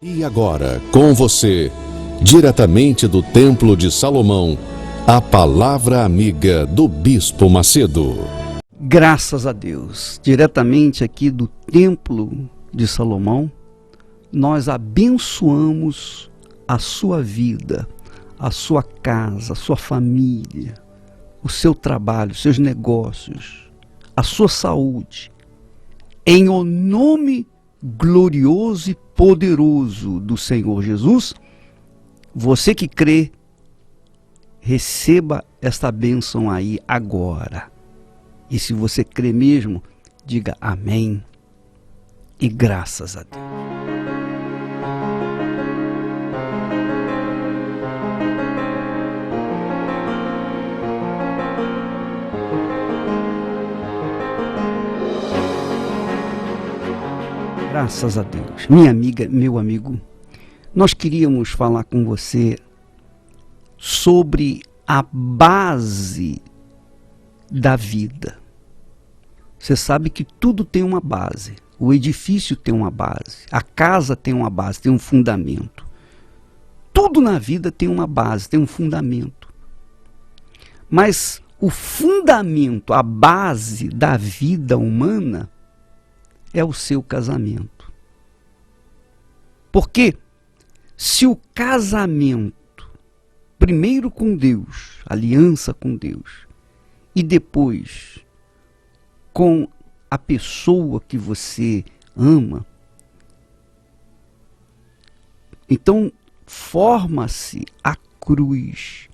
E agora, com você, diretamente do Templo de Salomão, a Palavra Amiga do Bispo Macedo. Graças a Deus, diretamente aqui do Templo de Salomão, nós abençoamos a sua vida, a sua casa, a sua família, o seu trabalho, seus negócios, a sua saúde, em o nome glorioso e poderoso do Senhor Jesus. Você que crê, receba esta bênção aí agora. E se você crê mesmo, diga amém e graças a Deus. Graças a Deus. Minha amiga, meu amigo, nós queríamos falar com você sobre a base da vida. Você sabe que tudo tem uma base. O edifício tem uma base. A casa tem uma base, tem um fundamento. Tudo na vida tem uma base, tem um fundamento. Mas o fundamento, a base da vida humana é o seu casamento. Porque se o casamento, primeiro com Deus, aliança com Deus, e depois com a pessoa que você ama, então forma-se a cruz.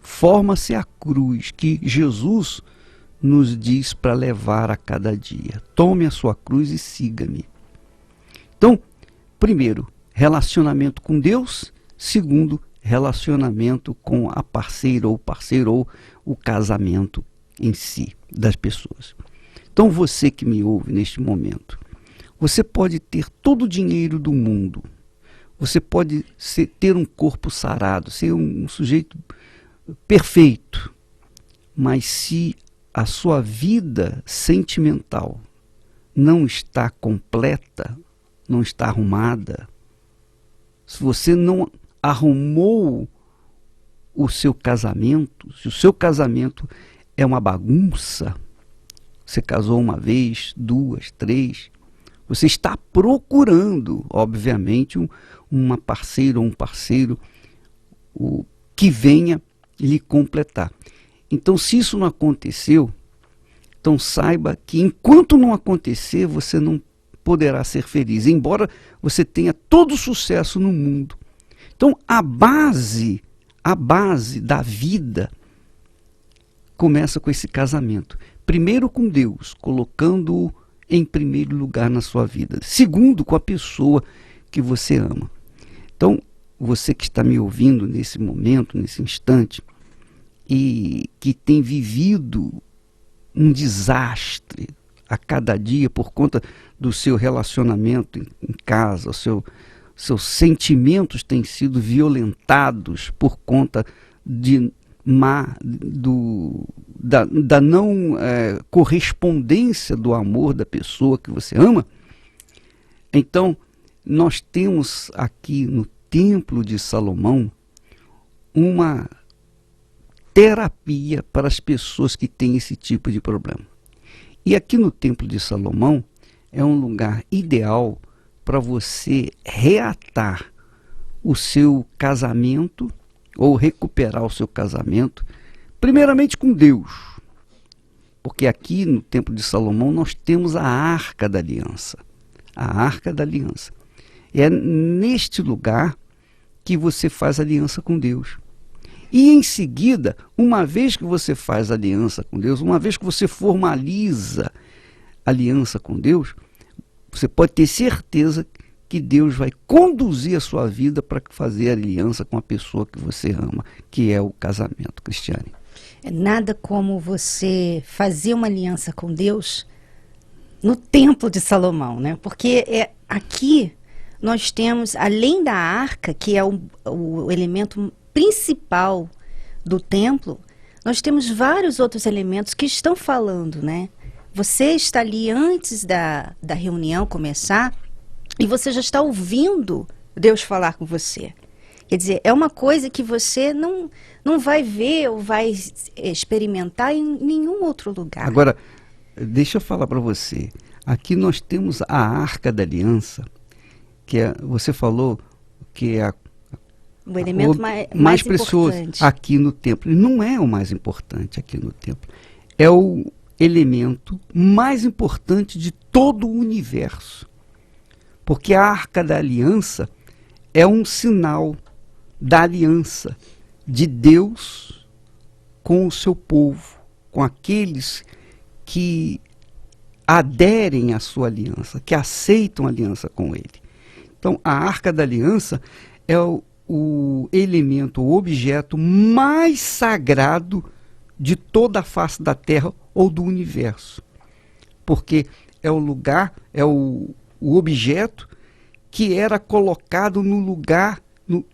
Forma-se a cruz que Jesus nos diz para levar a cada dia. Tome a sua cruz e siga-me. Então, primeiro, relacionamento com Deus. Segundo, relacionamento com a parceira ou parceiro, ou o casamento em si das pessoas. Então, você que me ouve neste momento, você pode ter todo o dinheiro do mundo, você pode ter um corpo sarado, ser um sujeito perfeito, mas se a sua vida sentimental não está completa, não está arrumada, se você não arrumou o seu casamento, se o seu casamento é uma bagunça, você casou uma vez, duas, três, você está procurando, obviamente, uma parceira ou um parceiro que venha lhe completar. Então, se isso não aconteceu, então saiba que enquanto não acontecer, você não poderá ser feliz, embora você tenha todo o sucesso no mundo. Então, a base da vida começa com esse casamento. Primeiro com Deus, colocando-o em primeiro lugar na sua vida. Segundo, com a pessoa que você ama. Então, você que está me ouvindo nesse momento, nesse instante, e que tem vivido um desastre a cada dia por conta do seu relacionamento em casa, seus sentimentos têm sido violentados por conta da não correspondência do amor da pessoa que você ama. Então, nós temos aqui no Templo de Salomão uma terapia para as pessoas que têm esse tipo de problema. E aqui no Templo de Salomão é um lugar ideal para você reatar o seu casamento ou recuperar o seu casamento, primeiramente com Deus. Porque aqui no Templo de Salomão nós temos a Arca da Aliança. A Arca da Aliança. É neste lugar que você faz aliança com Deus. E em seguida, uma vez que você faz aliança com Deus, uma vez que você formaliza aliança com Deus, você pode ter certeza que Deus vai conduzir a sua vida para fazer aliança com a pessoa que você ama, que é o casamento, Cristiane. É nada como você fazer uma aliança com Deus no Templo de Salomão, né? Porque aqui nós temos, além da arca, que é o elemento principal do templo, nós temos vários outros elementos que estão falando, né? Você está ali antes da reunião começar, e você já está ouvindo Deus falar com você. Quer dizer, é uma coisa que você não vai ver ou vai experimentar em nenhum outro lugar. Agora, deixa eu falar para você. Aqui nós temos a Arca da Aliança, que você falou que é o elemento mais mais precioso importante aqui no templo. E não é o mais importante aqui no templo. É o elemento mais importante de todo o universo. Porque a Arca da Aliança é um sinal da aliança de Deus com o seu povo, com aqueles que aderem à sua aliança, que aceitam a aliança com ele. Então, a Arca da Aliança é o elemento, o objeto mais sagrado de toda a face da Terra ou do universo. Porque é o lugar, é o objeto que era colocado no lugar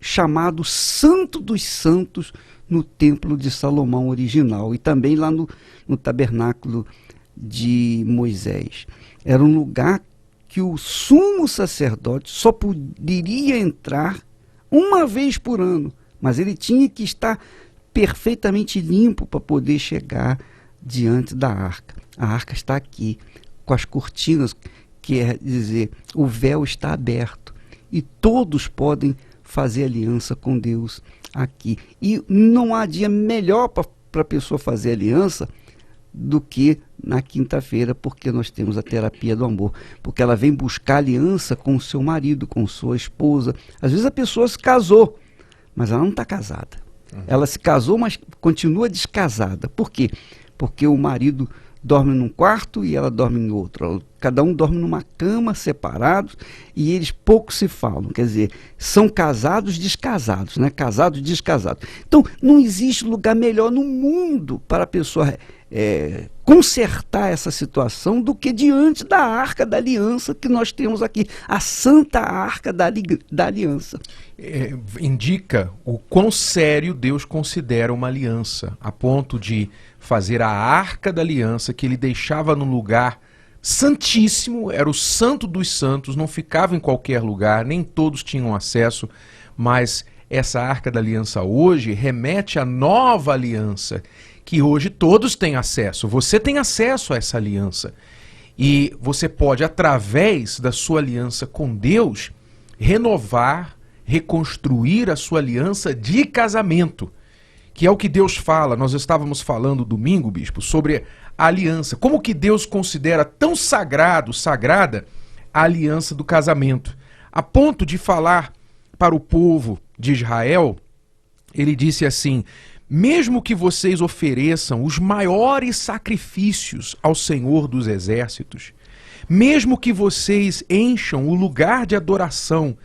chamado Santo dos Santos no Templo de Salomão original e também lá no tabernáculo de Moisés. Era um lugar que o sumo sacerdote só poderia entrar uma vez por ano, mas ele tinha que estar perfeitamente limpo para poder chegar diante da arca. A arca está aqui, com as cortinas, quer dizer, o véu está aberto e todos podem fazer aliança com Deus aqui. E não há dia melhor para a pessoa fazer aliança do que na quinta-feira, porque nós temos a terapia do amor, porque ela vem buscar aliança com o seu marido, com sua esposa. Às vezes a pessoa se casou, mas ela não está casada. Ela se casou, mas continua descasada. Por quê? Porque o marido dorme num quarto e ela dorme em outro. Cada um dorme numa cama, separados, e eles pouco se falam. Quer dizer, são casados descasados, né? Casados descasados. Então, não existe lugar melhor no mundo para a pessoa consertar essa situação do que diante da Arca da Aliança que nós temos aqui, a Santa Arca da Aliança. Indica o quão sério Deus considera uma aliança, a ponto de fazer a Arca da Aliança, que ele deixava num lugar santíssimo, era o Santo dos Santos, não ficava em qualquer lugar, nem todos tinham acesso, mas essa Arca da Aliança hoje remete à nova aliança, que hoje todos têm acesso. Você tem acesso a essa aliança. E você pode, através da sua aliança com Deus, renovar, reconstruir a sua aliança de casamento, que é o que Deus fala. Nós estávamos falando domingo, bispo, sobre a aliança. Como que Deus considera tão sagrada a aliança do casamento, a ponto de falar para o povo de Israel, ele disse assim: mesmo que vocês ofereçam os maiores sacrifícios ao Senhor dos Exércitos, mesmo que vocês encham o lugar de adoração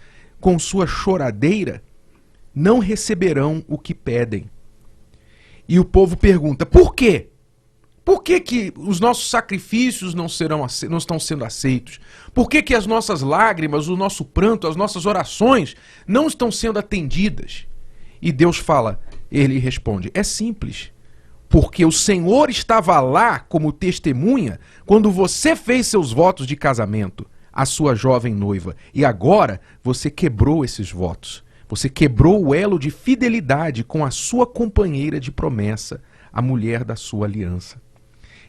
com sua choradeira, não receberão o que pedem. E o povo pergunta: por quê? Por que que os nossos sacrifícios não estão sendo aceitos? Por que que as nossas lágrimas, o nosso pranto, as nossas orações não estão sendo atendidas? E Deus fala, ele responde: é simples, porque o Senhor estava lá como testemunha quando você fez seus votos de casamento à sua jovem noiva, e agora você quebrou esses votos. Você quebrou o elo de fidelidade com a sua companheira de promessa, a mulher da sua aliança.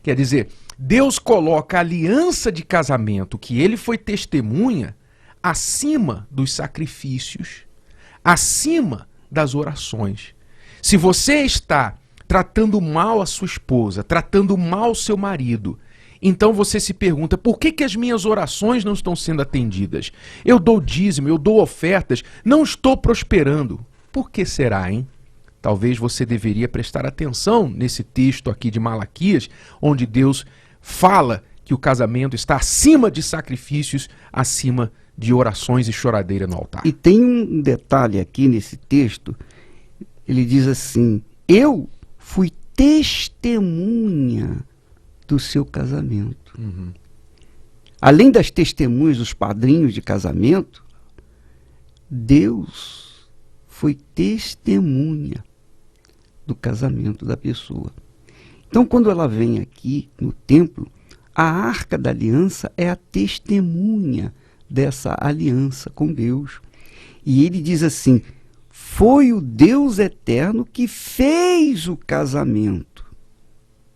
Quer dizer, Deus coloca a aliança de casamento, que ele foi testemunha, acima dos sacrifícios, acima das orações. Se você está tratando mal a sua esposa, tratando mal o seu marido, então você se pergunta: por que que as minhas orações não estão sendo atendidas? Eu dou dízimo, eu dou ofertas, não estou prosperando. Por que será, hein? Talvez você deveria prestar atenção nesse texto aqui de Malaquias, onde Deus fala que o casamento está acima de sacrifícios, acima de orações e choradeira no altar. E tem um detalhe aqui nesse texto, ele diz assim: eu fui testemunha do seu casamento. Uhum. Além das testemunhas dos padrinhos de casamento, Deus foi testemunha do casamento da pessoa. Então, quando ela vem aqui no templo, a Arca da Aliança é a testemunha dessa aliança com Deus. E ele diz assim: foi o Deus eterno que fez o casamento,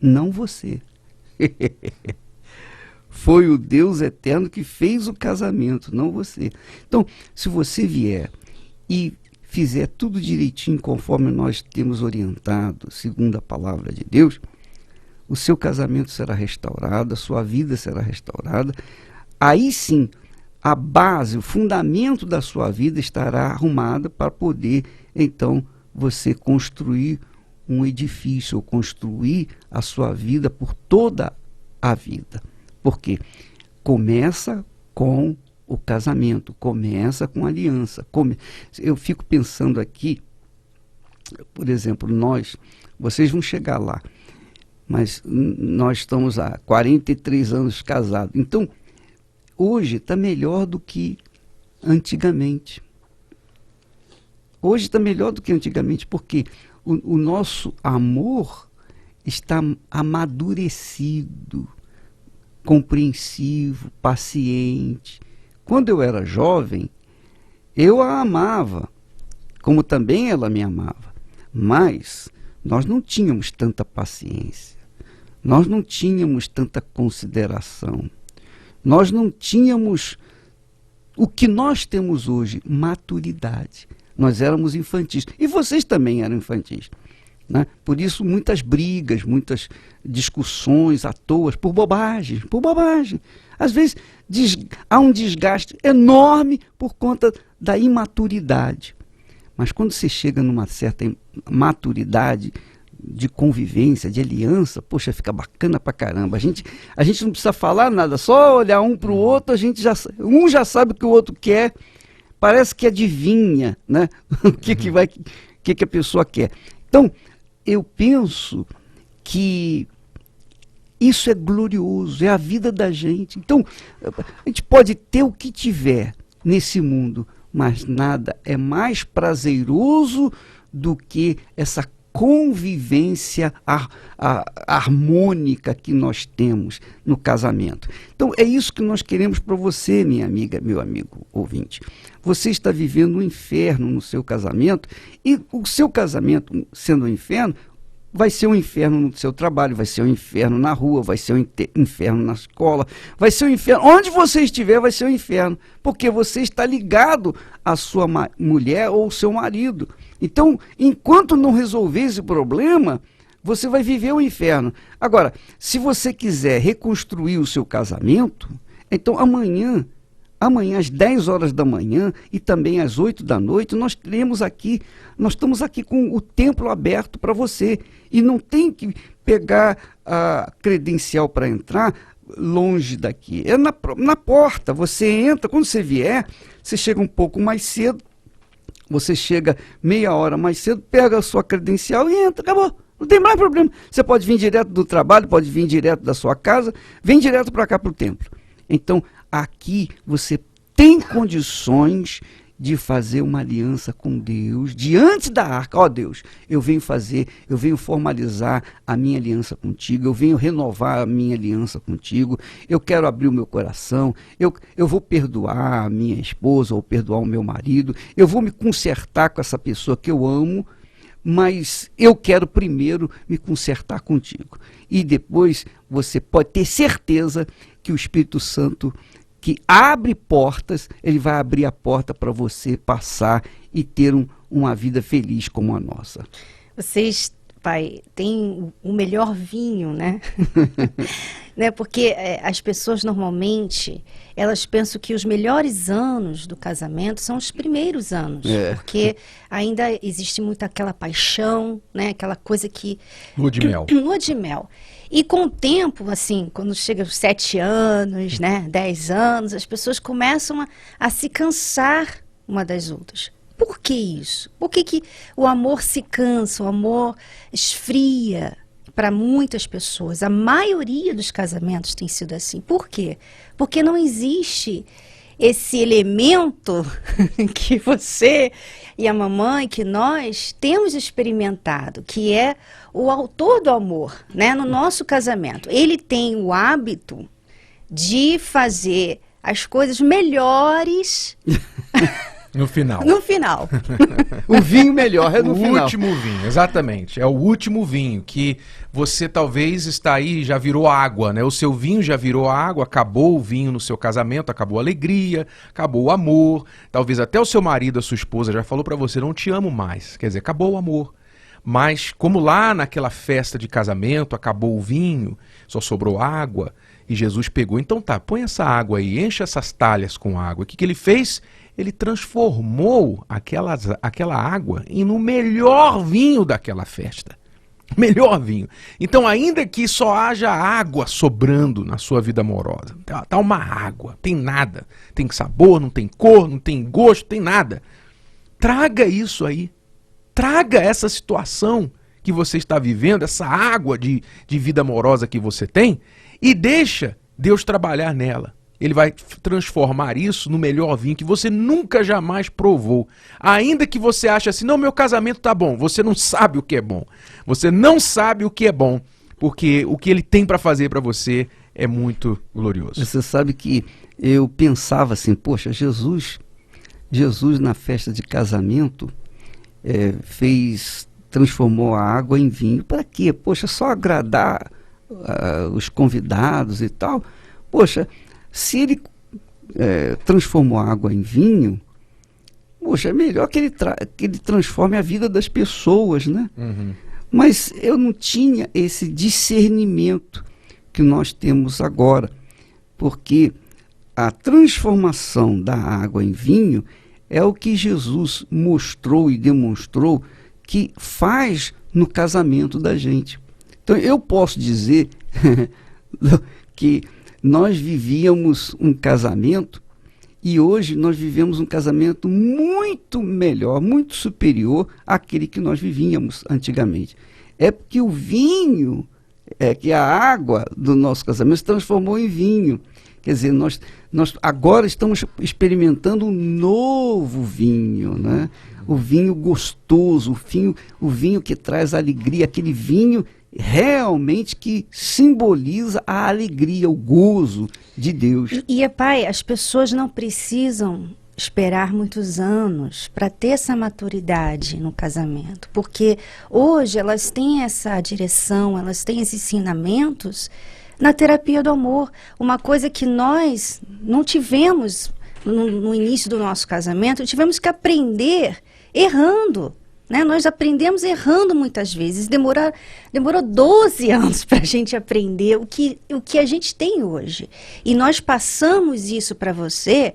não você. Foi o Deus eterno que fez o casamento, não você. Então, se você vier e fizer tudo direitinho conforme nós temos orientado, segundo a palavra de Deus, o seu casamento será restaurado, a sua vida será restaurada. Aí sim, a base, o fundamento da sua vida estará arrumada para poder, então, você construir um edifício, ou construir a sua vida por toda a vida. Porque começa com o casamento, começa com a aliança. Eu fico pensando aqui, por exemplo, vocês vão chegar lá, mas nós estamos há 43 anos casados. Então, hoje está melhor do que antigamente. Hoje está melhor do que antigamente, porque o nosso amor está amadurecido, compreensivo, paciente. Quando eu era jovem, eu a amava, como também ela me amava. Mas nós não tínhamos tanta paciência, nós não tínhamos tanta consideração, nós não tínhamos o que nós temos hoje, maturidade. Nós éramos infantis. E vocês também eram infantis, né? Por isso, muitas brigas, muitas discussões à toa, por bobagem, por bobagem. Às vezes, há um desgaste enorme por conta da imaturidade. Mas quando você chega numa certa maturidade de convivência, de aliança, poxa, fica bacana pra caramba. A gente não precisa falar nada, só olhar um para o outro, um já sabe o que o outro quer, parece que adivinha, né? o que a pessoa quer. Então, eu penso que isso é glorioso, é a vida da gente. Então, a gente pode ter o que tiver nesse mundo, mas nada é mais prazeroso do que essa convivência harmônica que nós temos no casamento. Então, é isso que nós queremos para você, minha amiga, meu amigo ouvinte. Você está vivendo um inferno no seu casamento, e o seu casamento, sendo um inferno, vai ser um inferno no seu trabalho, vai ser um inferno na rua, vai ser um inferno na escola, vai ser um inferno, onde você estiver vai ser um inferno, porque você está ligado à sua mulher ou ao seu marido. Então, enquanto não resolver esse problema, você vai viver o inferno. Agora, se você quiser reconstruir o seu casamento, então amanhã às 10 horas da manhã e também às 8 da noite, nós estamos aqui com o templo aberto para você. E não tem que pegar a credencial para entrar longe daqui. É na porta, você entra, quando você vier, você chega um pouco mais cedo, você chega meia hora mais cedo, pega a sua credencial e entra, acabou. Não tem mais problema. Você pode vir direto do trabalho, pode vir direto da sua casa, vem direto para cá para o templo. Então, aqui você tem condições de fazer uma aliança com Deus, diante da arca. Ó Deus, eu venho formalizar a minha aliança contigo, eu venho renovar a minha aliança contigo, eu quero abrir o meu coração, eu vou perdoar a minha esposa ou perdoar o meu marido, eu vou me consertar com essa pessoa que eu amo, mas eu quero primeiro me consertar contigo. E depois você pode ter certeza que o Espírito Santo, que abre portas, ele vai abrir a porta para você passar e ter uma vida feliz como a nossa. Vocês, pai, têm o melhor vinho, né? Né? Porque as pessoas normalmente, elas pensam que os melhores anos do casamento são os primeiros anos. Porque ainda existe muito aquela paixão, né? Aquela coisa que... Lua de mel. Lua de mel. E com o tempo, assim, quando chega aos 7 anos, né, 10 anos, as pessoas começam a se cansar uma das outras. Por que isso? Por que o amor se cansa, o amor esfria para muitas pessoas? A maioria dos casamentos tem sido assim. Por quê? Porque não existe esse elemento que você e a mamãe, que nós temos experimentado, que é o autor do amor, né? No nosso casamento. Ele tem o hábito de fazer as coisas melhores No final. no final. O vinho melhor é no O final. último vinho, exatamente. É o último vinho que você talvez está aí, já virou água, né? O seu vinho já virou água, acabou o vinho no seu casamento, acabou a alegria, acabou o amor. Talvez até o seu marido, a sua esposa já falou pra você, não te amo mais. Quer dizer, acabou o amor. Mas como lá naquela festa de casamento acabou o vinho, só sobrou água, e Jesus pegou, então tá, põe essa água aí, enche essas talhas com água. O que ele fez? Ele transformou aquela água no melhor vinho daquela festa. Melhor vinho. Então, ainda que só haja água sobrando na sua vida amorosa, tá uma água, tem nada. Tem sabor, não tem cor, não tem gosto, tem nada. Traga isso aí. Traga essa situação que você está vivendo, essa água de vida amorosa que você tem, e deixa Deus trabalhar nela. Ele vai transformar isso no melhor vinho que você nunca jamais provou. Ainda que você ache assim, não, meu casamento tá bom. Você não sabe o que é bom. Você não sabe o que é bom, porque o que ele tem para fazer para você é muito glorioso. Você sabe que eu pensava assim, poxa, Jesus na festa de casamento transformou a água em vinho. Para quê? Poxa, só agradar os convidados e tal. Poxa, se ele transformou a água em vinho, poxa, é melhor que ele transforme a vida das pessoas, né? Uhum. Mas eu não tinha esse discernimento que nós temos agora, porque a transformação da água em vinho é o que Jesus mostrou e demonstrou que faz no casamento da gente. Então eu posso dizer que nós vivíamos um casamento e hoje nós vivemos um casamento muito melhor, muito superior àquele que nós vivíamos antigamente. É porque o vinho, que a água do nosso casamento se transformou em vinho. Quer dizer, nós agora estamos experimentando um novo vinho, né? O vinho gostoso, o vinho que traz alegria, aquele vinho realmente que simboliza a alegria, o gozo de Deus. Pai, as pessoas não precisam esperar muitos anos para ter essa maturidade no casamento, porque hoje elas têm essa direção, elas têm esses ensinamentos na terapia do amor, uma coisa que nós não tivemos no início do nosso casamento, tivemos que aprender errando. Né? Nós aprendemos errando muitas vezes. Demorou 12 anos para a gente aprender o que a gente tem hoje. E nós passamos isso para você.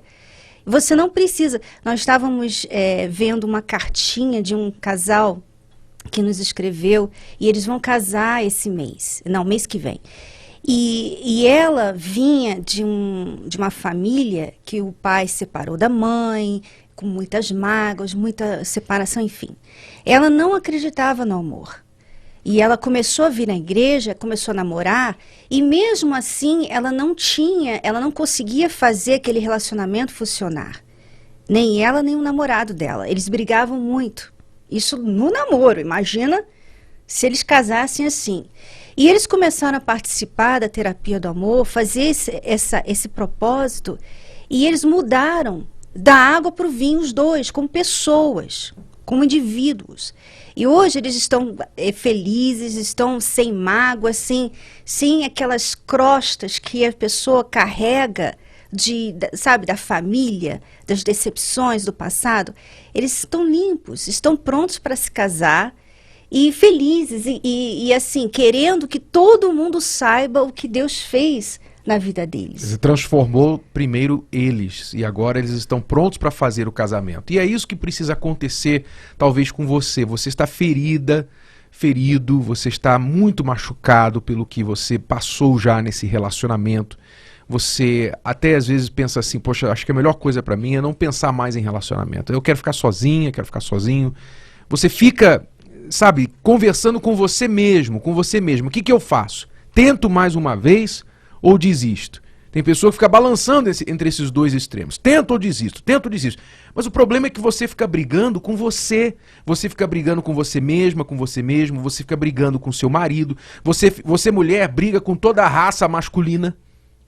Você não precisa. Nós estávamos vendo uma cartinha de um casal que nos escreveu e eles vão casar esse mês. Não, mês que vem. E ela vinha de uma família que o pai separou da mãe, com muitas mágoas, muita separação, enfim. Ela não acreditava no amor. E ela começou a vir na igreja, começou a namorar, e mesmo assim ela não conseguia fazer aquele relacionamento funcionar. Nem ela, nem o namorado dela. Eles brigavam muito. Isso no namoro, imagina se eles casassem assim. E eles começaram a participar da terapia do amor, fazer esse propósito, e eles mudaram da água para o vinho, os dois, como pessoas, como indivíduos. E hoje eles estão felizes, estão sem mágoa, sem aquelas crostas que a pessoa carrega, da família, das decepções do passado. Eles estão limpos, estão prontos para se casar, e felizes, e assim, querendo que todo mundo saiba o que Deus fez na vida deles. Se transformou primeiro eles, e agora eles estão prontos para fazer o casamento. E é isso que precisa acontecer, talvez, com você. Você está ferido, você está muito machucado pelo que você passou já nesse relacionamento. Você até às vezes pensa assim, poxa, acho que a melhor coisa para mim é não pensar mais em relacionamento. Eu quero ficar sozinha, quero ficar sozinho. Você fica, conversando com você mesmo, O que eu faço? Tento mais uma vez ou desisto? Tem pessoa que fica balançando entre esses dois extremos. Tento ou desisto, tento ou desisto. Mas o problema é que você fica brigando com você. Você fica brigando com você mesma, com você mesmo. Você fica brigando com seu marido. Você mulher, briga com toda a raça masculina.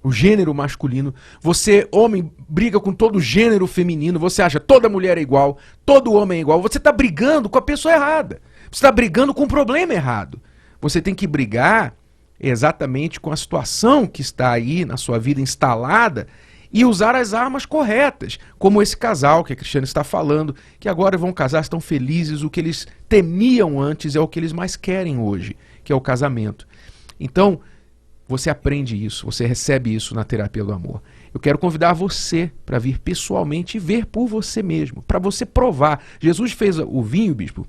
o gênero masculino. Você, homem, briga com todo o gênero feminino. Você acha toda mulher é igual, todo homem é igual. Você está brigando com a pessoa errada. Você está brigando com o problema errado. Você tem que brigar exatamente com a situação que está aí na sua vida instalada e usar as armas corretas, como esse casal que a Cristiane está falando, que agora vão casar, estão felizes, o que eles temiam antes é o que eles mais querem hoje, que é o casamento. Então, você aprende isso, você recebe isso na terapia do amor. Eu quero convidar você para vir pessoalmente e ver por você mesmo, para você provar. Jesus fez o vinho, bispo,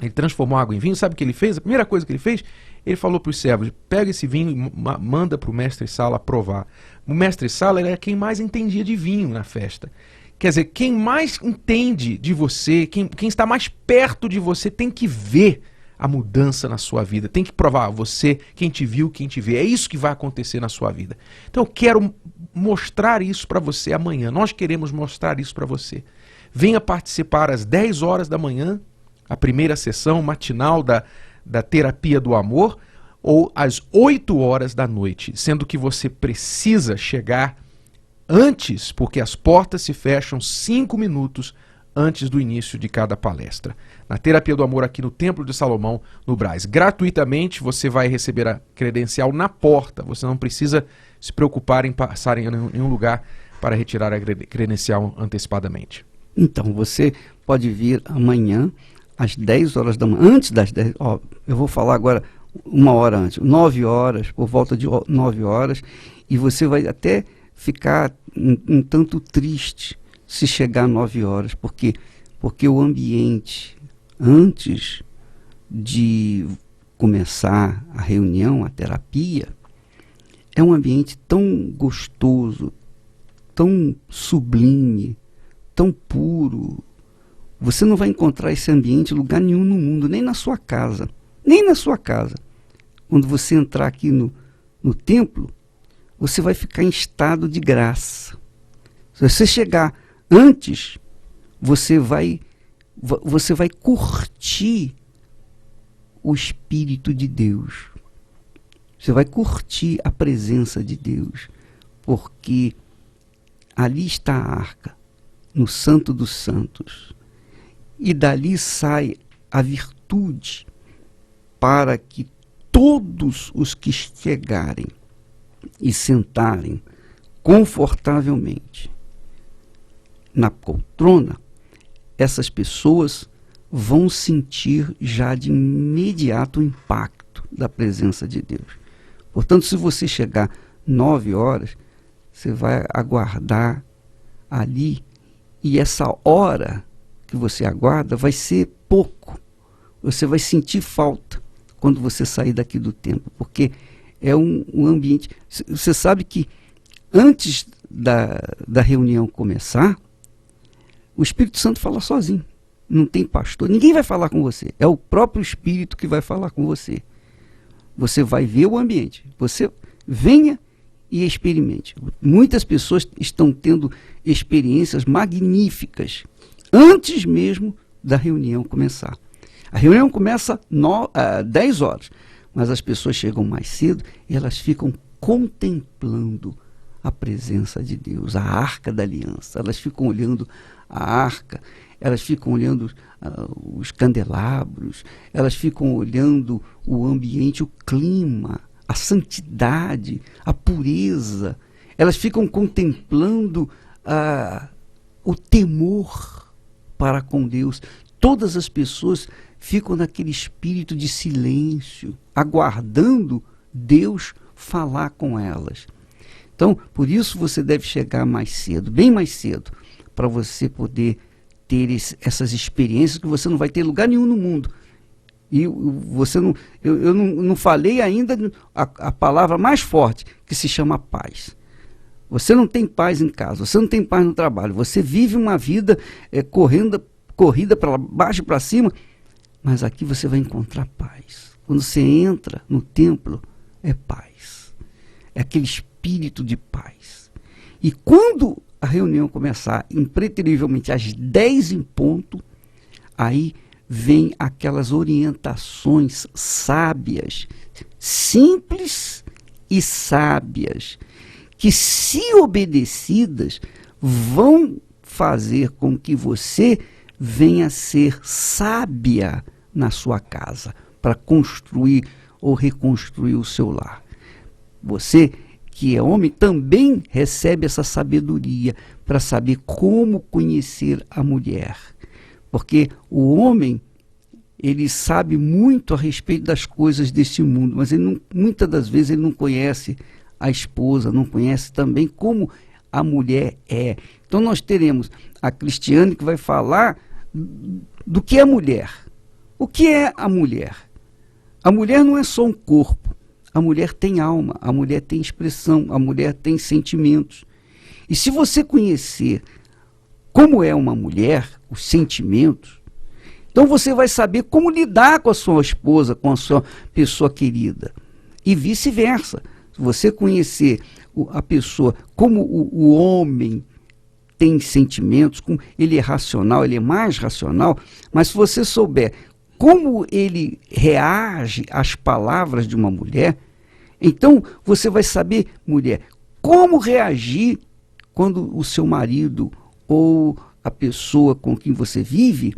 ele transformou água em vinho, sabe o que ele fez? A primeira coisa que ele fez, ele falou para os servos, pega esse vinho e manda para o mestre-sala provar. O mestre-sala era quem mais entendia de vinho na festa. Quer dizer, quem mais entende de você, quem está mais perto de você tem que ver a mudança na sua vida. Tem que provar você, quem te viu, quem te vê. É isso que vai acontecer na sua vida. Então eu quero mostrar isso para você amanhã. Nós queremos mostrar isso para você. Venha participar às 10 horas da manhã, a primeira sessão matinal da terapia do amor, ou às 8 horas da noite, sendo que você precisa chegar antes, porque as portas se fecham 5 minutos antes do início de cada palestra. Na terapia do amor aqui no Templo de Salomão, no Brás. Gratuitamente você vai receber a credencial na porta, você não precisa se preocupar em passar em nenhum lugar para retirar a credencial antecipadamente. Então, você pode vir amanhã às 10 horas da manhã, antes das 10, eu vou falar agora 1 hora antes, 9 horas, por volta de 9 horas, e você vai até ficar um tanto triste se chegar a 9 horas, porque o ambiente, antes de começar a reunião, a terapia, é um ambiente tão gostoso, tão sublime, tão puro. Você não vai encontrar esse ambiente em lugar nenhum no mundo, nem na sua casa. Nem na sua casa. Quando você entrar aqui no templo, você vai ficar em estado de graça. Se você chegar antes, você vai curtir o Espírito de Deus. Você vai curtir a presença de Deus, porque ali está a arca, no Santo dos Santos. E dali sai a virtude para que todos os que chegarem e sentarem confortavelmente na poltrona, essas pessoas vão sentir já de imediato o impacto da presença de Deus. Portanto, se você chegar 9 horas, você vai aguardar ali, e essa hora que você aguarda vai ser pouco. Você vai sentir falta quando você sair daqui do templo, porque é um ambiente... Você sabe que antes da reunião começar, o Espírito Santo fala sozinho. Não tem pastor, ninguém vai falar com você. É o próprio Espírito que vai falar com você. Você vai ver o ambiente. Você venha e experimente. Muitas pessoas estão tendo experiências magníficas antes mesmo da reunião começar. A reunião começa às 10 horas, mas as pessoas chegam mais cedo e elas ficam contemplando a presença de Deus, a arca da aliança. Elas ficam olhando a arca, elas ficam olhando os candelabros, elas ficam olhando o ambiente, o clima, a santidade, a pureza. Elas ficam contemplando o temor para com Deus. Todas as pessoas ficam naquele espírito de silêncio, aguardando Deus falar com elas. Então, por isso você deve chegar mais cedo, bem mais cedo, para você poder ter essas experiências que você não vai ter em lugar nenhum no mundo. E você não, eu não falei ainda a palavra mais forte, que se chama paz. Você não tem paz em casa, você não tem paz no trabalho, você vive uma vida corrida para baixo e para cima, mas aqui você vai encontrar paz. Quando você entra no templo, é paz. É aquele espírito de paz. E quando a reunião começar, impreterivelmente às 10 em ponto, aí vem aquelas orientações sábias, simples e sábias, que, se obedecidas, vão fazer com que você venha a ser sábia na sua casa, para construir ou reconstruir o seu lar. Você, que é homem, também recebe essa sabedoria para saber como conhecer a mulher. Porque o homem, ele sabe muito a respeito das coisas deste mundo, mas ele não, muitas das vezes ele não conhece a esposa, não conhece também como a mulher é. Então nós teremos a Cristiane que vai falar do que é a mulher. O que é a mulher? A mulher não é só um corpo. A mulher tem alma, a mulher tem expressão, a mulher tem sentimentos. E se você conhecer como é uma mulher, os sentimentos, então você vai saber como lidar com a sua esposa, com a sua pessoa querida. E vice-versa. Se você conhecer a pessoa, como o homem tem sentimentos, como ele é racional, ele é mais racional, mas se você souber como ele reage às palavras de uma mulher, então você vai saber, mulher, como reagir quando o seu marido ou a pessoa com quem você vive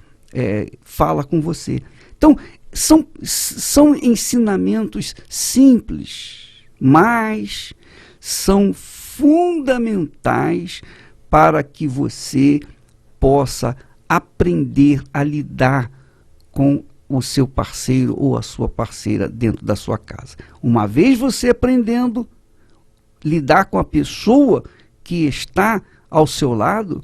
fala com você. Então, são ensinamentos simples, mas são fundamentais para que você possa aprender a lidar com o seu parceiro ou a sua parceira dentro da sua casa. Uma vez você aprendendo a lidar com a pessoa que está ao seu lado,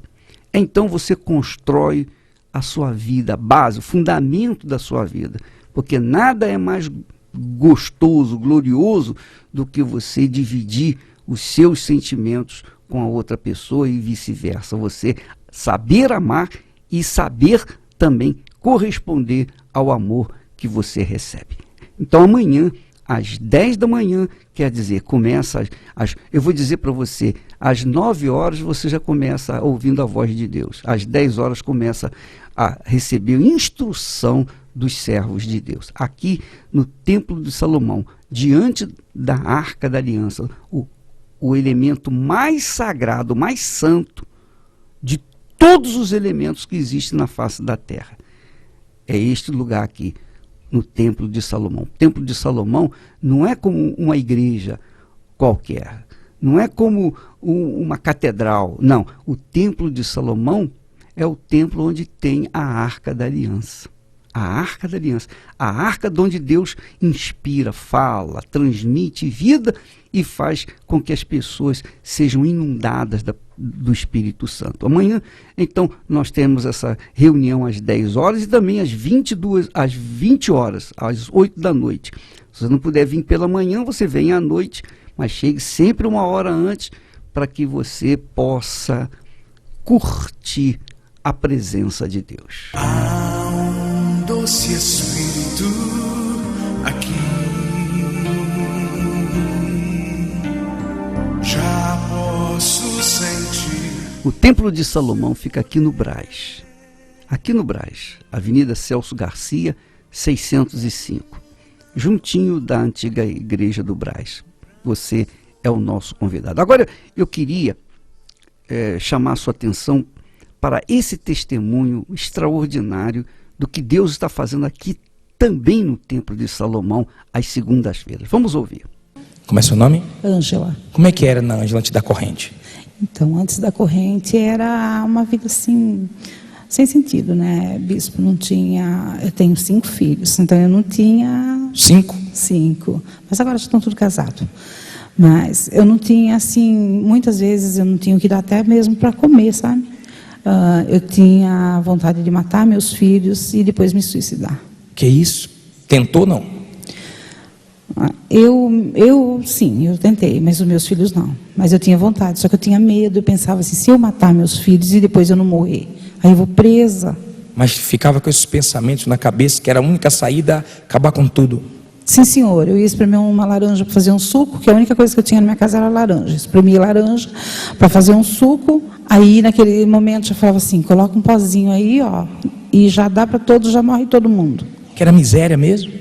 então você constrói a sua vida, a base, o fundamento da sua vida. Porque nada é mais gostoso, glorioso, do que você dividir os seus sentimentos com a outra pessoa e vice-versa. Você saber amar e saber também corresponder ao amor que você recebe. Então amanhã, às 10 da manhã, quer dizer, começa eu vou dizer para você, às 9 horas você já começa ouvindo a voz de Deus. Às 10 horas começa a receber instrução dos servos de Deus. Aqui no Templo de Salomão, diante da Arca da Aliança, o elemento mais sagrado, mais santo de todos os elementos que existem na face da terra. É este lugar aqui, no Templo de Salomão. O Templo de Salomão não é como uma igreja qualquer, não é como uma catedral, não. O Templo de Salomão é o templo onde tem a Arca da Aliança. A Arca da Aliança. A Arca de onde Deus inspira, fala, transmite vida e faz com que as pessoas sejam inundadas do Espírito Santo. Amanhã, então, nós temos essa reunião às 10 horas e também às 20 horas, às 8 da noite. Se você não puder vir pela manhã, você vem à noite, mas chegue sempre uma hora antes para que você possa curtir a presença de Deus. Há um doce Espírito aqui, já posso sentir. O Templo de Salomão fica aqui no Brás. Aqui no Brás, Avenida Celso Garcia, 605. Juntinho da antiga igreja do Brás. Você é o nosso convidado. Agora, eu queria chamar a sua atenção para esse testemunho extraordinário do que Deus está fazendo aqui também no Templo de Salomão, às segundas-feiras. Vamos ouvir. Como é seu nome? Ângela. Como é que era na Ângela antes da corrente? Então, antes da corrente era uma vida assim, sem sentido, né, bispo? Não tinha... Eu tenho 5 filhos, então eu não tinha... 5? 5. Mas agora já estão tudo casados. Mas eu não tinha, assim, muitas vezes eu não tinha o que dar até mesmo para comer, sabe? Eu tinha vontade de matar meus filhos e depois me suicidar. Que isso? Tentou, não? Sim, eu tentei, mas os meus filhos não. Mas eu tinha vontade, só que eu tinha medo. Eu pensava assim, se eu matar meus filhos e depois eu não morrer, aí eu vou presa. Mas ficava com esses pensamentos na cabeça que era a única saída acabar com tudo. Sim, senhor. Eu ia espremer uma laranja para fazer um suco, que a única coisa que eu tinha na minha casa era laranja. Espremia laranja para fazer um suco. Aí, naquele momento, já falava assim, coloca um pozinho aí, ó, e já dá para todos, já morre todo mundo. Que era miséria mesmo?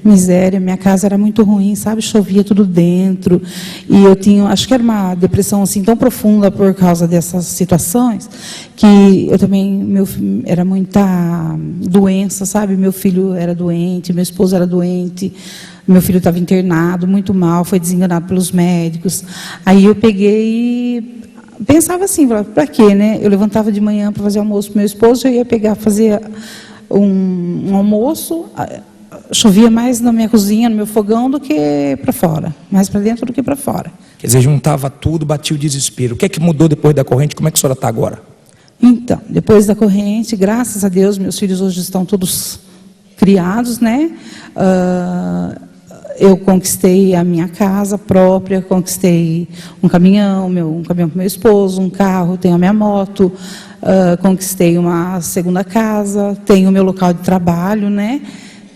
miséria, minha casa era muito ruim, sabe? Chovia tudo dentro. E eu tinha, acho que era uma depressão assim tão profunda por causa dessas situações, que eu também, era muita doença, sabe? Meu filho era doente, meu esposo era doente, meu filho estava internado, muito mal, foi desenganado pelos médicos. Aí eu peguei e pensava assim, para quê, né? Eu levantava de manhã para fazer almoço para meu esposo, eu ia fazer um almoço, chovia mais na minha cozinha, no meu fogão, do que para fora. Mais para dentro do que para fora. Quer dizer, juntava tudo, batia o desespero. O que é que mudou depois da corrente? Como é que a senhora está agora? Então, depois da corrente, graças a Deus, meus filhos hoje estão todos criados, né? Eu conquistei a minha casa própria, conquistei um caminhão para meu esposo, um carro, tenho a minha moto, conquistei uma segunda casa, tenho o meu local de trabalho, né?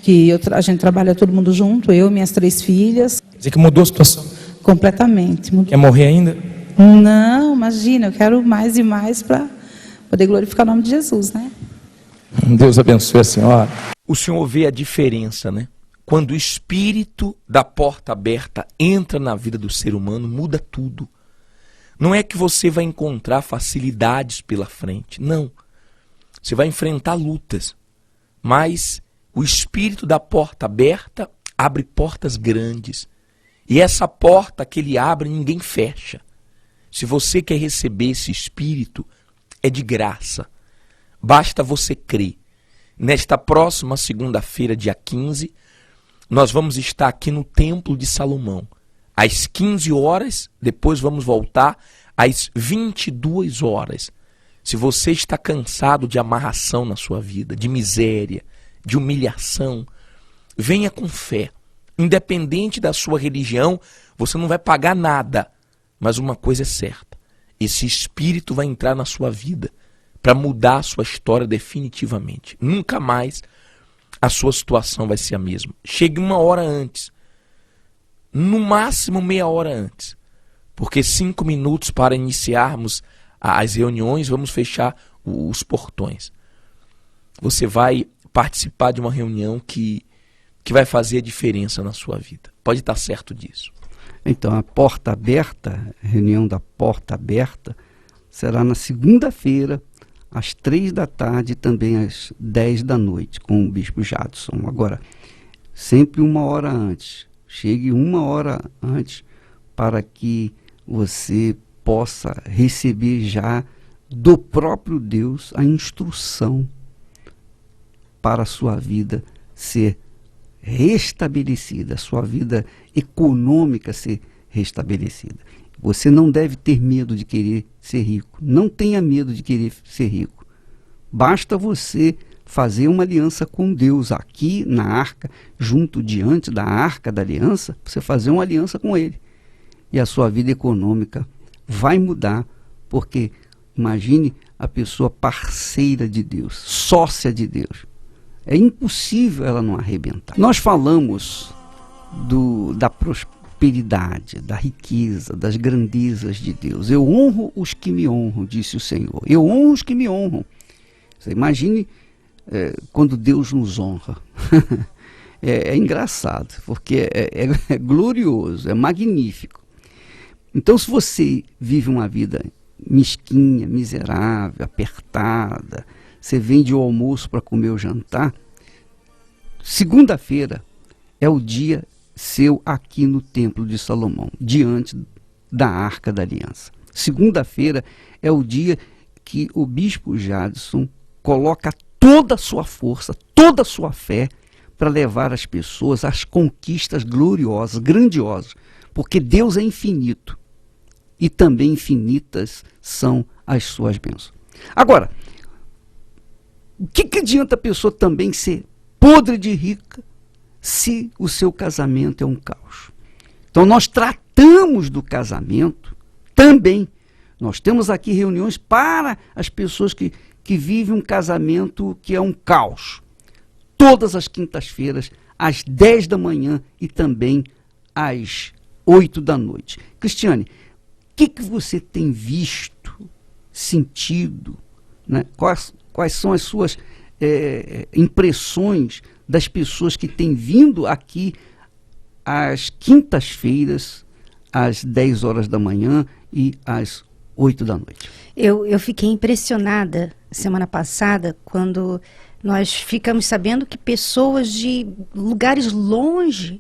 Que a gente trabalha todo mundo junto, eu e minhas 3 filhas. Quer dizer que mudou a situação? Completamente. Mudou. Quer morrer ainda? Não, imagina, eu quero mais e mais para poder glorificar o nome de Jesus, né? Deus abençoe a senhora. O senhor vê a diferença, né? Quando o espírito da porta aberta entra na vida do ser humano, muda tudo. Não é que você vai encontrar facilidades pela frente, não. Você vai enfrentar lutas, mas o espírito da porta aberta abre portas grandes. E essa porta que ele abre, ninguém fecha. Se você quer receber esse espírito, é de graça. Basta você crer. Nesta próxima segunda-feira, dia 15, nós vamos estar aqui no Templo de Salomão. Às 15 horas, depois vamos voltar às 22 horas. Se você está cansado de amarração na sua vida, de miséria, de humilhação, venha com fé. Independente da sua religião, você não vai pagar nada. Mas uma coisa é certa, esse espírito vai entrar na sua vida para mudar a sua história definitivamente. Nunca mais a sua situação vai ser a mesma. Chegue 1 hora antes, no máximo meia hora antes, porque 5 minutos para iniciarmos as reuniões, vamos fechar os portões. Você vai participar de uma reunião que vai fazer a diferença na sua vida. Pode estar certo disso. Então, a porta aberta, a reunião da porta aberta, será na segunda-feira, às 3 da tarde e também às 10 da noite, com o Bispo Jadson. Agora, sempre 1 hora antes. Chegue 1 hora antes para que você possa receber já do próprio Deus a instrução para a sua vida ser restabelecida, a sua vida econômica ser restabelecida. Você não deve ter medo de querer ser rico. Não tenha medo de querer ser rico. Basta você fazer uma aliança com Deus aqui na arca, junto diante da arca da aliança, você fazer uma aliança com Ele. E a sua vida econômica vai mudar, porque imagine a pessoa parceira de Deus, sócia de Deus. É impossível ela não arrebentar. Nós falamos da prosperidade, da riqueza, das grandezas de Deus. Eu honro os que me honram, disse o Senhor. Eu honro os que me honram. Você imagine quando Deus nos honra. É engraçado, porque é glorioso, é magnífico. Então, se você vive uma vida mesquinha, miserável, apertada, você vende o almoço para comer o jantar, segunda-feira é o dia seu aqui no Templo de Salomão, diante da Arca da Aliança. Segunda-feira é o dia que o Bispo Jadson coloca toda a sua força, toda a sua fé para levar as pessoas às conquistas gloriosas, grandiosas, porque Deus é infinito e também infinitas são as suas bênçãos. Agora, o que adianta a pessoa também ser podre de rica se o seu casamento é um caos? Então nós tratamos do casamento também. Nós temos aqui reuniões para as pessoas que vivem um casamento que é um caos. Todas as quintas-feiras, às 10 da manhã e também às 8 da noite. Cristiane, o que você tem visto, sentido, né? Quais são as suas impressões das pessoas que têm vindo aqui às quintas-feiras, às 10 horas da manhã e às 8 da noite. Eu fiquei impressionada semana passada quando nós ficamos sabendo que pessoas de lugares longe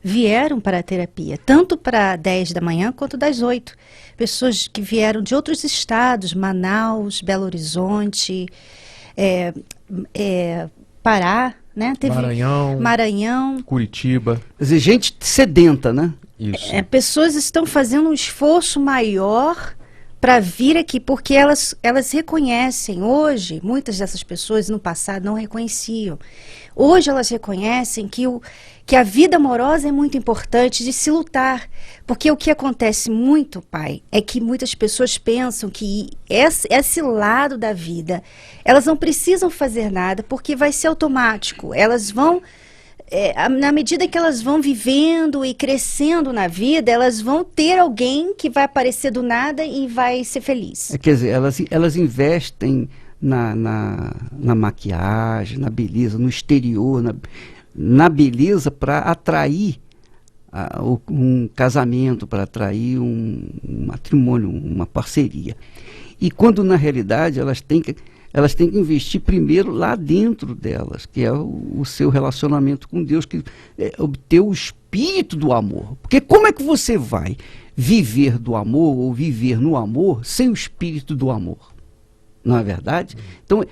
vieram para a terapia, tanto para 10 da manhã quanto das 8. Pessoas que vieram de outros estados, Manaus, Belo Horizonte, Pará, né? Teve Maranhão, Curitiba. Quer dizer, gente sedenta, né? Isso. Pessoas estão fazendo um esforço maior para vir aqui, porque elas reconhecem hoje, muitas dessas pessoas no passado não reconheciam. Hoje elas reconhecem que a vida amorosa é muito importante de se lutar. Porque o que acontece muito, pai, é que muitas pessoas pensam que esse lado da vida, elas não precisam fazer nada porque vai ser automático. Elas vão... na medida que elas vão vivendo e crescendo na vida, elas vão ter alguém que vai aparecer do nada e vai ser feliz. Quer dizer, elas investem na maquiagem, na beleza, no exterior, na beleza para atrair um casamento, para atrair um matrimônio, uma parceria. E quando na realidade elas têm que investir primeiro lá dentro delas, que é o seu relacionamento com Deus, que obter o espírito do amor. Porque como é que você vai viver do amor ou viver no amor sem o espírito do amor? Não é verdade? Então,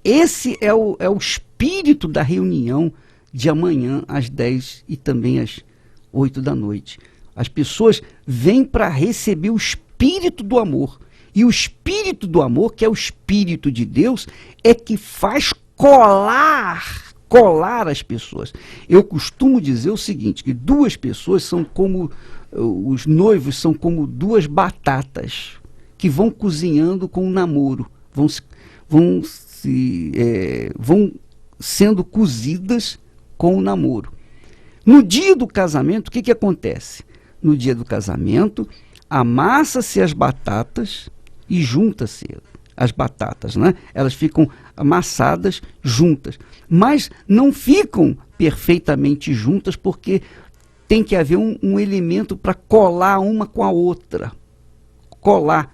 esse é o espírito da reunião de amanhã às 10 e também às 8 da noite. As pessoas vêm para receber o espírito do amor. E o espírito do amor, que é o espírito de Deus, é que faz colar as pessoas. Eu costumo dizer o seguinte, que duas pessoas são como, os noivos são como duas batatas que vão cozinhando com um namoro, vão sendo cozidas com o namoro. No dia do casamento, o que acontece? No dia do casamento, amassa-se as batatas e junta-se as batatas, né? Elas ficam amassadas juntas, mas não ficam perfeitamente juntas porque tem que haver um elemento para colar uma com a outra. Colar.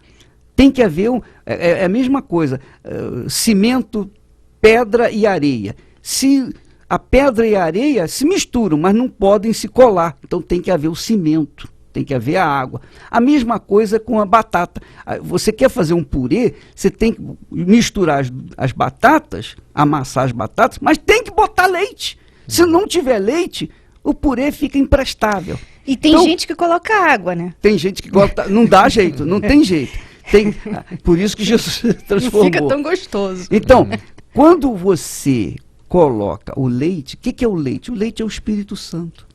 Tem que haver a mesma coisa, cimento, pedra e areia. Se a pedra e a areia se misturam, mas não podem se colar, então tem que haver o cimento. Tem que haver a água. A mesma coisa com a batata. Você quer fazer um purê, você tem que misturar as batatas, amassar as batatas, mas tem que botar leite. Se não tiver leite, o purê fica imprestável. E tem gente que coloca água, né? Tem gente que coloca... Não dá jeito, não tem jeito. Por isso que Jesus transformou. Não fica tão gostoso. Então, quando você coloca o leite, o que é o leite? O leite é o Espírito Santo.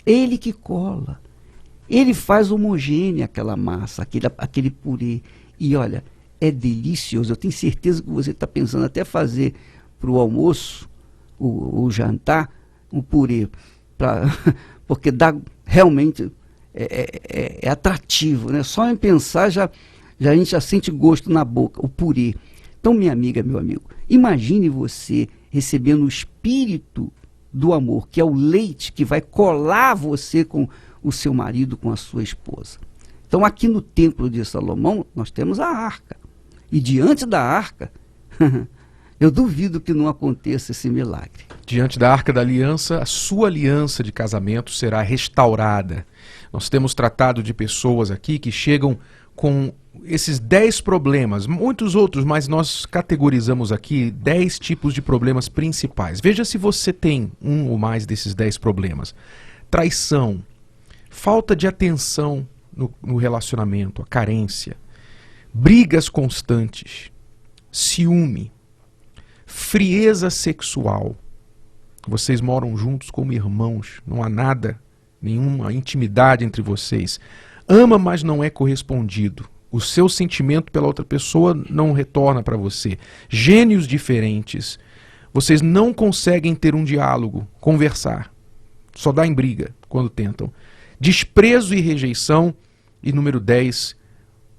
Ele que cola. Ele faz homogênea aquela massa, aquele purê. E olha, é delicioso. Eu tenho certeza que você está pensando até fazer para o almoço, o jantar, um purê. Porque dá realmente é atrativo, né? Só em pensar a gente já sente gosto na boca, o purê. Então, minha amiga, meu amigo, imagine você recebendo o espírito do amor, que é o leite que vai colar você com o seu marido, com a sua esposa. Então, aqui no Templo de Salomão, nós temos a arca. E diante da arca, eu duvido que não aconteça esse milagre. Diante da Arca da Aliança, a sua aliança de casamento será restaurada. Nós temos tratado de pessoas aqui que chegam com esses 10 problemas, muitos outros, mas nós categorizamos aqui 10 tipos de problemas principais. Veja se você tem um ou mais desses 10 problemas. Traição, falta de atenção no relacionamento, a carência, brigas constantes, ciúme, frieza sexual. Vocês moram juntos como irmãos, não há nada, nenhuma intimidade entre vocês. Ama, mas não é correspondido. O seu sentimento pela outra pessoa não retorna para você. Gênios diferentes. Vocês não conseguem ter um diálogo, conversar. Só dá em briga quando tentam. Desprezo e rejeição. E número 10,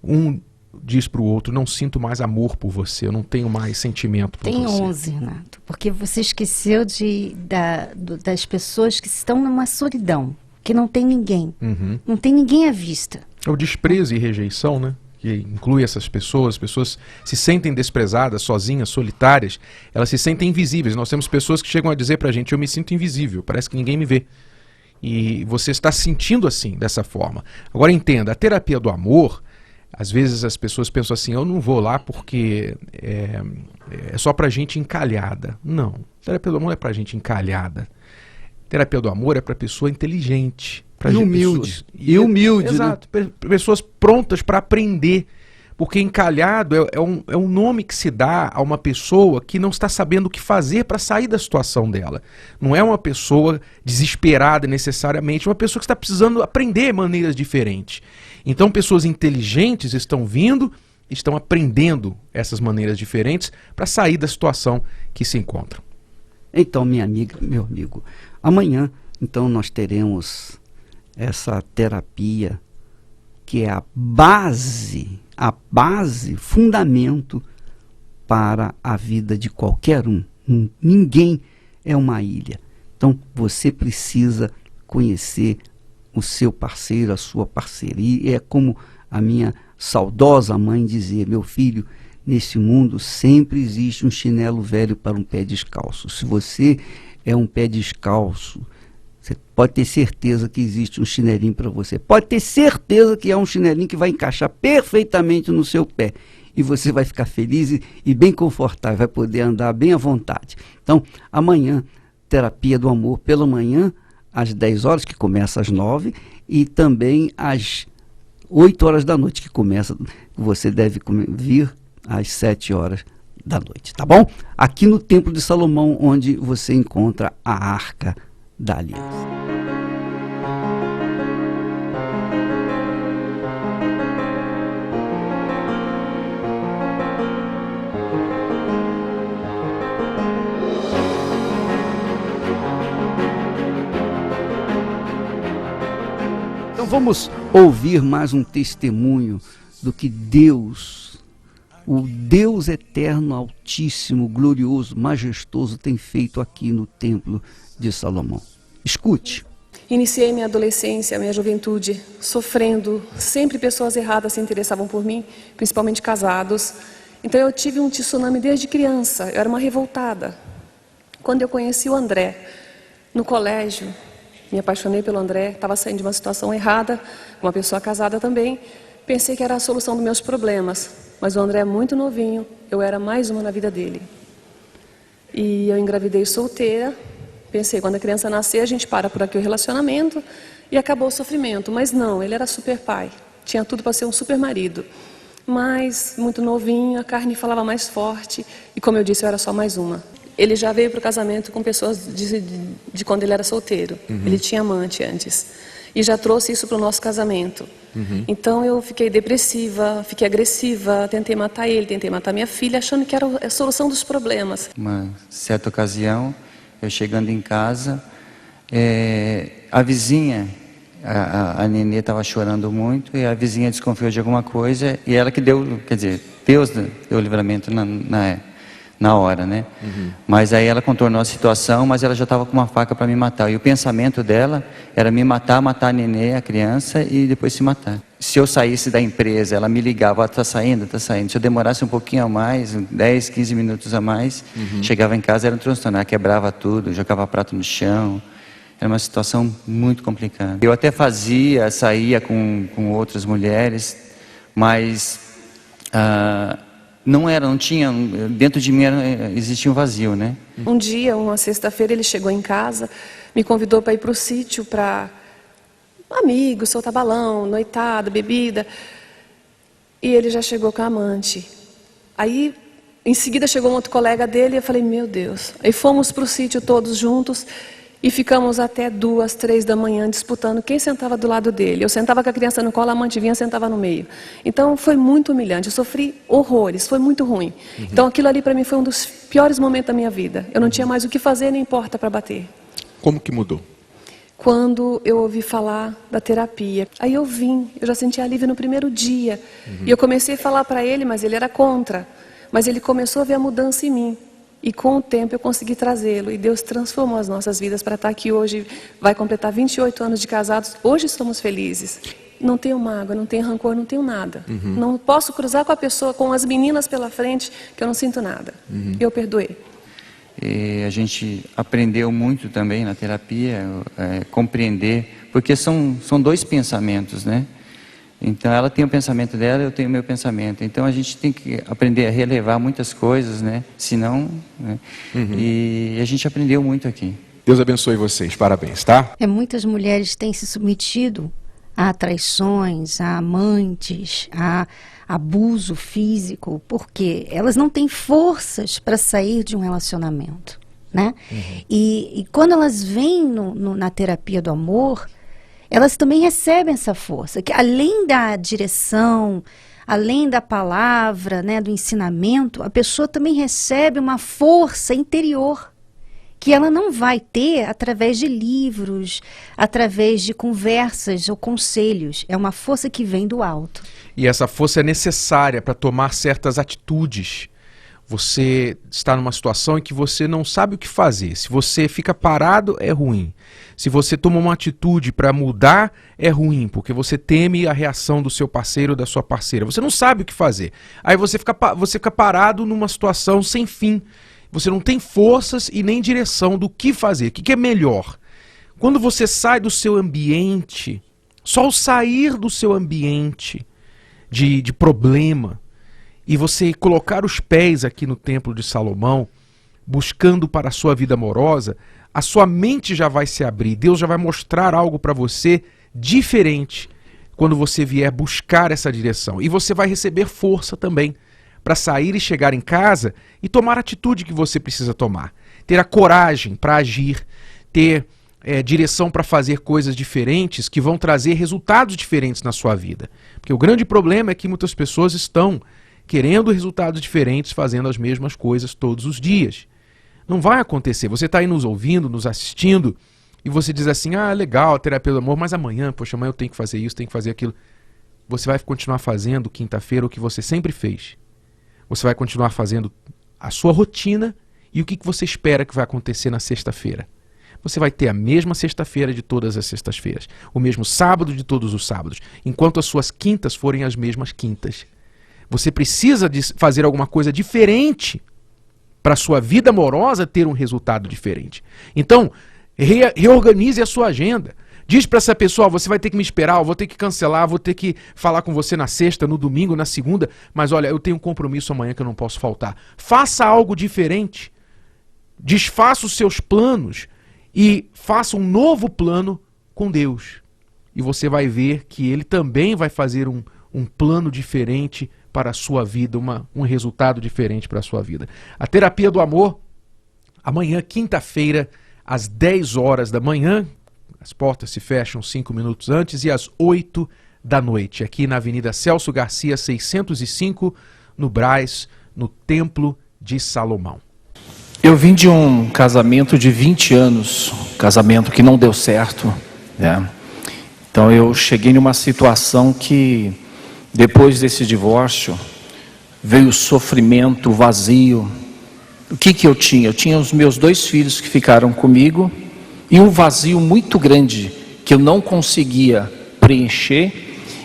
um diz para o outro, não sinto mais amor por você, eu não tenho mais sentimento por Tem você? 11, Renato, porque você esqueceu das pessoas que estão numa solidão, que não tem ninguém, não tem ninguém à vista. É o desprezo e rejeição, né? Que inclui essas pessoas, as pessoas se sentem desprezadas, sozinhas, solitárias, elas se sentem invisíveis. Nós temos pessoas que chegam a dizer pra gente, eu me sinto invisível, parece que ninguém me vê. E você está sentindo assim, dessa forma. Agora entenda, a terapia do amor, às vezes as pessoas pensam assim, eu não vou lá porque é só pra gente encalhada. Não, terapia do amor é pra gente encalhada. Terapia do amor é pra pessoa inteligente. E humilde. E humilde, exato, né? Pessoas prontas para aprender. Porque encalhado é um nome que se dá a uma pessoa que não está sabendo o que fazer para sair da situação dela. Não é uma pessoa desesperada necessariamente, é uma pessoa que está precisando aprender maneiras diferentes. Então pessoas inteligentes estão vindo, estão aprendendo essas maneiras diferentes para sair da situação que se encontram. Então, minha amiga, meu amigo, amanhã, então, nós teremos essa terapia que é a base, fundamento para a vida de qualquer um. Ninguém é uma ilha. Então, você precisa conhecer o seu parceiro, a sua parceira. E é como a minha saudosa mãe dizia, meu filho, nesse mundo sempre existe um chinelo velho para um pé descalço. Se você é um pé descalço, você pode ter certeza que existe um chinelinho para você. Pode ter certeza que é um chinelinho que vai encaixar perfeitamente no seu pé. E você vai ficar feliz e bem confortável, vai poder andar bem à vontade. Então, amanhã, terapia do amor pela manhã, às 10 horas, que começa às 9, e também às 8 horas da noite, que começa, você deve vir às 7 horas da noite, tá bom? Aqui no Templo de Salomão, onde você encontra a Arca da Aliança. Então vamos ouvir mais um testemunho do que Deus, o Deus eterno, altíssimo, glorioso, majestoso, tem feito aqui no Templo de Salomão. Escute. Iniciei minha adolescência, minha juventude, sofrendo. Sempre pessoas erradas se interessavam por mim, principalmente casados. Então eu tive um tsunami desde criança, eu era uma revoltada. Quando eu conheci o André, no colégio, me apaixonei pelo André, estava saindo de uma situação errada, uma pessoa casada também. Pensei que era a solução dos meus problemas, mas o André é muito novinho, eu era mais uma na vida dele. E eu engravidei solteira. Pensei, quando a criança nascer, a gente para por aqui o relacionamento e acabou o sofrimento. Mas não, ele era super pai, tinha tudo para ser um super marido. Mas, muito novinho, a carne falava mais forte e, como eu disse, eu era só mais uma. Ele já veio para o casamento com pessoas de quando ele era solteiro. Ele tinha amante antes. E já trouxe isso para o nosso casamento. Então eu fiquei depressiva, fiquei agressiva, tentei matar ele, tentei matar minha filha, achando que era a solução dos problemas. Uma certa ocasião, eu chegando em casa, a vizinha, a Nenê estava chorando muito, e a vizinha desconfiou de alguma coisa, e ela que deu, quer dizer, Deus deu o livramento na hora, né? Mas aí ela contornou a situação, mas ela já estava com uma faca para me matar, e o pensamento dela era me matar a Nenê, a criança, e depois se matar. Se eu saísse da empresa, ela me ligava, está saindo, está saindo. Se eu demorasse um pouquinho a mais, 10, 15 minutos a mais, chegava em casa, era um transtorno, ela quebrava tudo, jogava prato no chão. Era uma situação muito complicada. Eu até saía com outras mulheres, mas não tinha, dentro de mim existia um vazio, né? Um dia, uma sexta-feira, ele chegou em casa, me convidou para ir para o sítio, para amigos, soltar balão, noitada, bebida. E ele já chegou com a amante. Aí, em seguida, chegou um outro colega dele e eu falei, meu Deus. Aí fomos para o sítio todos juntos e ficamos até 2, 3 da manhã disputando quem sentava do lado dele. Eu sentava com a criança no colo, a amante vinha, sentava no meio. Então, foi muito humilhante. Eu sofri horrores, foi muito ruim. Então, aquilo ali para mim foi um dos piores momentos da minha vida. Eu não tinha mais o que fazer, nem porta para bater. Como que mudou? quando eu ouvi falar da terapia. Aí eu já senti alívio no primeiro dia. E eu comecei a falar para ele, mas ele era contra. Mas ele começou a ver a mudança em mim. E com o tempo eu consegui trazê-lo. E Deus transformou as nossas vidas para estar aqui hoje. Vai completar 28 anos de casados. Hoje somos felizes. Não tenho mágoa, não tenho rancor, não tenho nada. Não posso cruzar com a pessoa, com as meninas pela frente, que eu não sinto nada. Eu perdoei. E a gente aprendeu muito também na terapia, compreender, porque são dois pensamentos, né? Então ela tem o pensamento dela, eu tenho o meu pensamento. Então a gente tem que aprender a relevar muitas coisas, né? Senão, né? E a gente aprendeu muito aqui. Deus abençoe vocês, parabéns, tá? Muitas mulheres têm se submetido a traições, a amantes, a abuso físico, porque elas não têm forças para sair de um relacionamento, né? E quando elas vêm na terapia do amor, elas também recebem essa força, que além da direção, além da palavra, né, do ensinamento, a pessoa também recebe uma força interior, que ela não vai ter através de livros, através de conversas ou conselhos. É uma força que vem do alto. E essa força é necessária para tomar certas atitudes. Você está numa situação em que você não sabe o que fazer. Se você fica parado, é ruim. Se você toma uma atitude para mudar, é ruim, porque você teme a reação do seu parceiro ou da sua parceira. Você não sabe o que fazer. Aí você fica parado numa situação sem fim. Você não tem forças e nem direção do que fazer. O que é melhor? Quando você sai do seu ambiente, só o sair do seu ambiente de problema, e você colocar os pés aqui no Templo de Salomão, buscando para a sua vida amorosa, a sua mente já vai se abrir. Deus já vai mostrar algo para você diferente quando você vier buscar essa direção. E você vai receber força também para sair e chegar em casa e tomar a atitude que você precisa tomar. Ter a coragem para agir, ter direção para fazer coisas diferentes que vão trazer resultados diferentes na sua vida. Porque o grande problema é que muitas pessoas estão querendo resultados diferentes, fazendo as mesmas coisas todos os dias. Não vai acontecer. Você está aí nos ouvindo, nos assistindo, e você diz assim, legal, terapia do amor, mas amanhã eu tenho que fazer isso, tenho que fazer aquilo. Você vai continuar fazendo quinta-feira o que você sempre fez. Você vai continuar fazendo a sua rotina e o que você espera que vai acontecer na sexta-feira. Você vai ter a mesma sexta-feira de todas as sextas-feiras, o mesmo sábado de todos os sábados, enquanto as suas quintas forem as mesmas quintas. Você precisa de fazer alguma coisa diferente para a sua vida amorosa ter um resultado diferente. Então, reorganize a sua agenda. Diz para essa pessoa, você vai ter que me esperar, eu vou ter que cancelar, vou ter que falar com você na sexta, no domingo, na segunda, mas olha, eu tenho um compromisso amanhã que eu não posso faltar. Faça algo diferente. Desfaça os seus planos e faça um novo plano com Deus. E você vai ver que Ele também vai fazer um plano diferente para a sua vida, um resultado diferente para a sua vida. A terapia do amor, amanhã, quinta-feira, às 10 horas da manhã, as portas se fecham 5 minutos antes, e às 8 da noite, aqui na Avenida Celso Garcia, 605, no Brás, no Templo de Salomão. Eu vim de um casamento de 20 anos, casamento que não deu certo, né? Então eu cheguei numa situação que, depois desse divórcio, veio o sofrimento, o vazio. O que eu tinha? Eu tinha os meus 2 filhos que ficaram comigo, e um vazio muito grande que eu não conseguia preencher,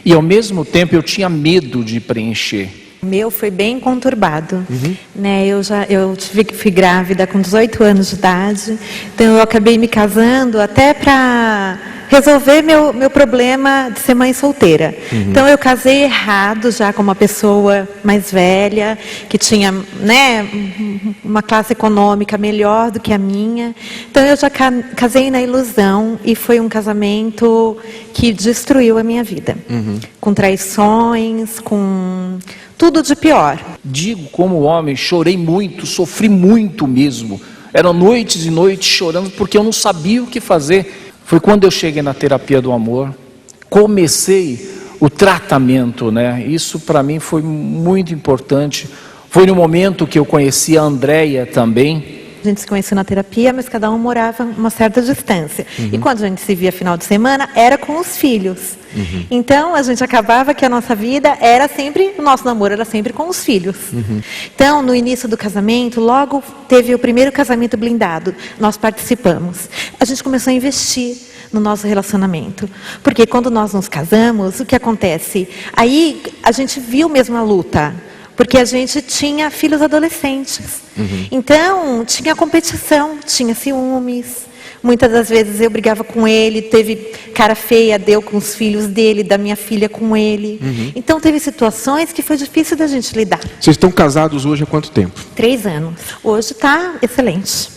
e ao mesmo tempo eu tinha medo de preencher. O meu foi bem conturbado, né? Eu fui grávida com 18 anos de idade, então eu acabei me casando até para resolver meu problema de ser mãe solteira. Então eu casei errado, já com uma pessoa mais velha, que tinha, né, uma classe econômica melhor do que a minha. Então eu já casei na ilusão, e foi um casamento que destruiu a minha vida. Com traições, com tudo de pior. Digo, como homem, chorei muito, sofri muito mesmo. Eram noites e noites chorando porque eu não sabia o que fazer. Foi quando eu cheguei na terapia do amor, comecei o tratamento, né? Isso para mim foi muito importante. Foi no momento que eu conheci a Andréia também, A gente se conheceu na terapia, mas cada um morava uma certa distância. E quando a gente se via final de semana, era com os filhos. Então, a gente acabava que a nossa vida era sempre, o nosso namoro era sempre com os filhos. Então, no início do casamento, logo teve o primeiro casamento blindado. Nós participamos. A gente começou a investir no nosso relacionamento. Porque quando nós nos casamos, o que acontece? Aí, a gente viu mesmo a luta. Porque a gente tinha filhos adolescentes. Então, tinha competição, tinha ciúmes. Muitas das vezes eu brigava com ele, teve cara feia, deu com os filhos dele, da minha filha com ele. Então, teve situações que foi difícil da gente lidar. Vocês estão casados hoje há quanto tempo? 3 anos. Hoje está excelente.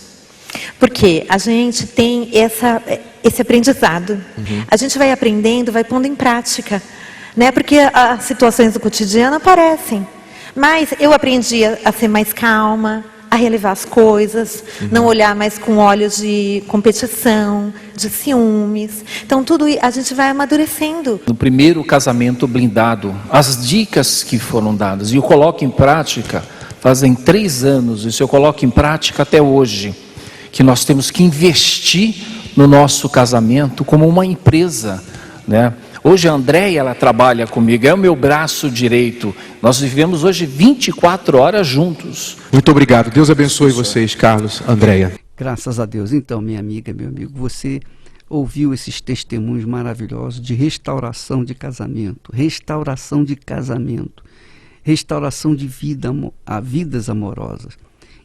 Porque a gente tem esse aprendizado. A gente vai aprendendo, vai pondo em prática. Né? Porque as situações do cotidiano aparecem. Mas eu aprendi a ser mais calma, a relevar as coisas, não olhar mais com olhos de competição, de ciúmes. Então, tudo a gente vai amadurecendo. No primeiro casamento blindado, as dicas que foram dadas, e eu coloco em prática, fazem 3 anos, isso eu coloco em prática até hoje, que nós temos que investir no nosso casamento como uma empresa, né? Hoje a Andréia, ela trabalha comigo, é o meu braço direito. Nós vivemos hoje 24 horas juntos. Muito obrigado. Deus abençoe vocês, Carlos, Andréia. Graças a Deus. Então, minha amiga, meu amigo, você ouviu esses testemunhos maravilhosos de restauração de casamento, restauração de casamento, restauração de vidas amorosas.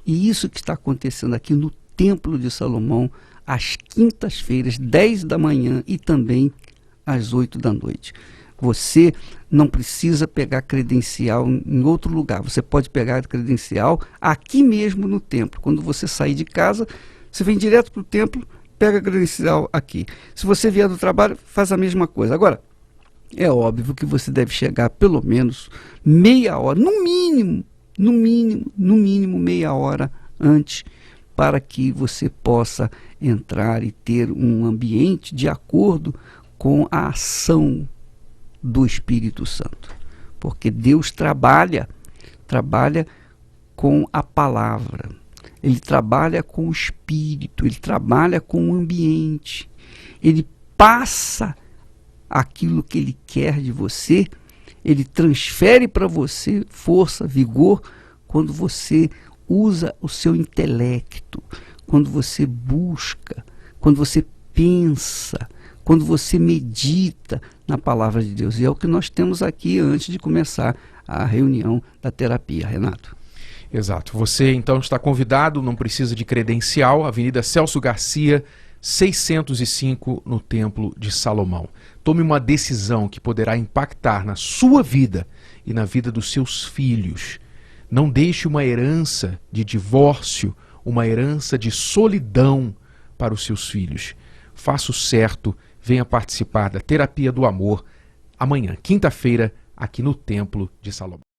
E isso que está acontecendo aqui no Templo de Salomão, às quintas-feiras, 10 da manhã e também às 8 da noite. Você não precisa pegar credencial em outro lugar. Você pode pegar credencial aqui mesmo no templo. Quando você sair de casa, você vem direto para o templo, pega a credencial aqui. Se você vier do trabalho, faz a mesma coisa. Agora, é óbvio que você deve chegar pelo menos meia hora, no mínimo meia hora antes, para que você possa entrar e ter um ambiente de acordo com a ação do Espírito Santo. Porque Deus trabalha com a palavra, Ele trabalha com o Espírito, Ele trabalha com o ambiente, Ele passa aquilo que Ele quer de você, Ele transfere para você força, vigor, quando você usa o seu intelecto, quando você busca, quando você pensa, quando você medita na palavra de Deus. E é o que nós temos aqui antes de começar a reunião da terapia, Renato. Exato. Você então está convidado, não precisa de credencial, Avenida Celso Garcia, 605, no Templo de Salomão. Tome uma decisão que poderá impactar na sua vida e na vida dos seus filhos. Não deixe uma herança de divórcio, uma herança de solidão para os seus filhos. Faça o certo, venha participar da Terapia do Amor amanhã, quinta-feira, aqui no Templo de Salomão.